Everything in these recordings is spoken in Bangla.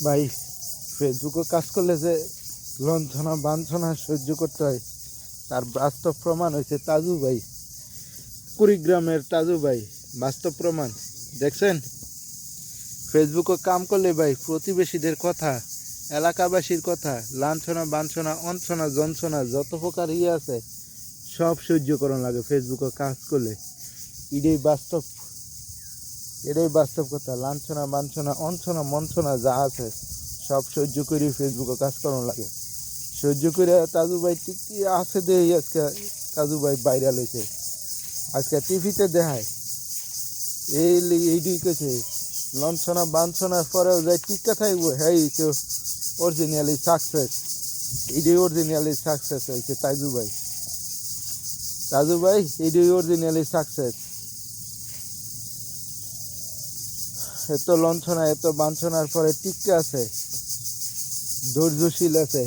ভাই ফেসবুকে কাজ করলে যে লঞ্ছনা বাঞ্ছনা সহ্য করতে হয় তার বাস্তব প্রমাণ হয়েছে তাজু ভাই, কুড়িগ্রামের তাজু ভাই। বাস্তব প্রমাণ দেখছেন। ফেসবুকে কাম করলে ভাই প্রতিবেশীদের কথা, এলাকাবাসীর কথা, লাঞ্ছনা বাঞ্ছনা অঞ্ছনা যন্ত্রণা যত প্রকার আছে সব সহ্য করানো লাগে ফেসবুকে কাজ করলে। এটাই বাস্তব, এটাই বাস্তব কথা। লাঞ্ছনা বাঞ্ছনা অঞ্ছনা মঞ্ছনা যা আছে সব সহ্য করে ফেসবুকে কাজ করানো লাগে। সহ্য করে তাজু ভাই টিকি আছে দেই আজকে তাজু ভাই ভাইরাল হয়েছে। আজকে টিভিতে দেখায় এইটি কেছে লঞ্ছনা বাঞ্ছনার পরেও যাই টিকা থাকবো, হ্যাঁ তো অরিজিনালি সাকসেস। এটাই অরিজিনালি সাকসেস হয়েছে তাজু ভাই। তাজু ভাই এটাই অরিজিনালি সাকসেস। এত লঞ্ছনা এত বাঞ্ছনার পরে টিকে আছে, ধৈর্যশীল আছে,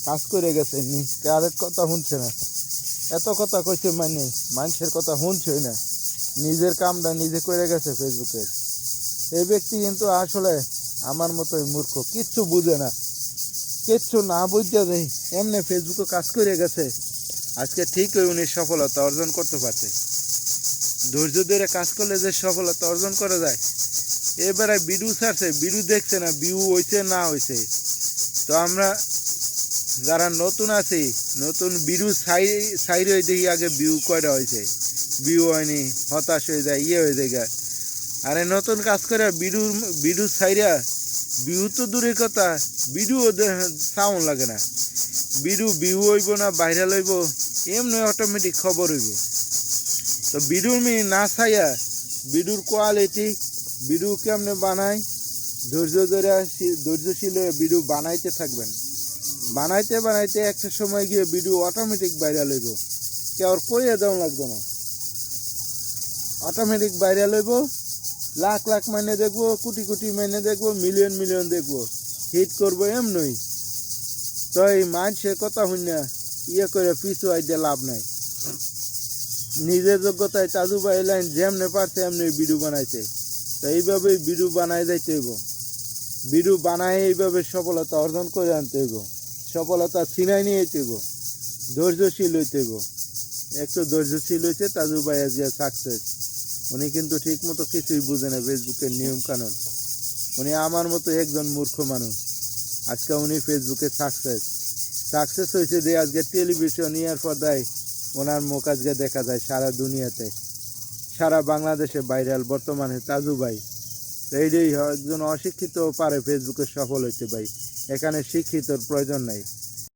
কাজ করে গেছে, কারের কথা শুনছে না। এত কথা কইছে মানে মানুষের কথা শুনছে না, নিজের কামটা নিজে করে গেছে ফেসবুকে। এই ব্যক্তি কিন্তু আসলে আমার মতোই মূর্খ, কিচ্ছু বুঝে না, কিচ্ছু না বুঝতে দেয় এমনি ফেসবুকে কাজ করে গেছে। আজকে ঠিকই উনি সফলতা অর্জন করতে পারছে। ধৈর্য ধরে কাজ করলে যে সফলতা অর্জন করা যায়। এবারে ভিডিও ছাড়ছে, ভিডিও দেখছে না ভিউ হয়েছে না হয়েছে। তো আমরা যারা নতুন আছি, নতুন ভিডিও সাইড হয়ে দেখি আগে ভিউ কয়টা হয়েছে, ভিউ হয়নি, হতাশ হয়ে যায়, হয়ে যায়। আরে নতুন কাজ করে ভিডিও সাইরা ভিউ তো দূরের কথা, ভিডিও সাউন্ড লাগে না। ভিউ হইব না ভাইরাল হইব এমনি অটোমেটিক খবর হইব। তো ভিডিওর না চাইয়া ভিডিওর কোয়ালিটি, ভিডিও কেমনে বানায়, ধৈর্যশীল হয়ে ভিডিও বানাইতে থাকবেন। বানাইতে বানাইতে একটা সময় গিয়ে ভিডিও অটোমেটিক ভাইরাল হইব, কেউ কইয়া দেওয়া লাগবে না, অটোমেটিক ভাইরাল হইব। লাখ লাখ মাইনে দেখবো, কোটি কোটি মাইনে দেখবো, মিলিয়ন মিলিয়ন দেখবো, হিট করবো এমনই। তো এই মানুষের কথা শুনে করে পিছু আইডে লাভ নাই। নিজের যোগ্যতায় তাজু ভাই লাইন যেমনে পারছে এমনি ভিডিও বানাইছে। তো এইভাবেই ভিডিও বানাই যাইতে হইব, ভিডিও বানায় এইভাবে সফলতা অর্জন করে আনতে হইব, সফলতা ছিনাই নিয়ে যেতে হইব, ধৈর্যশীল হইতে হইব। একটু ধৈর্যশীল হয়েছে তাজু ভাই আজকে সাকসেস। উনি কিন্তু ঠিক মতো কিছুই বুঝে না ফেসবুকের নিয়ম কানুন। উনি আমার মতো একজন মূর্খ মানুষ। আজকে উনি ফেসবুকে সাকসেস হয়েছে যে আজকে টেলিভিশন ইয়ার পর্দায় ওনার মুখ আজকে দেখা যায় সারা দুনিয়াতে, সারা বাংলাদেশে ভাইরাল বর্তমানে তাজু ভাই। এইটাই একজন অশিক্ষিত পারে ফেসবুকে সফল হইতে ভাই, এখানে শিক্ষিতর প্রয়োজন নাই।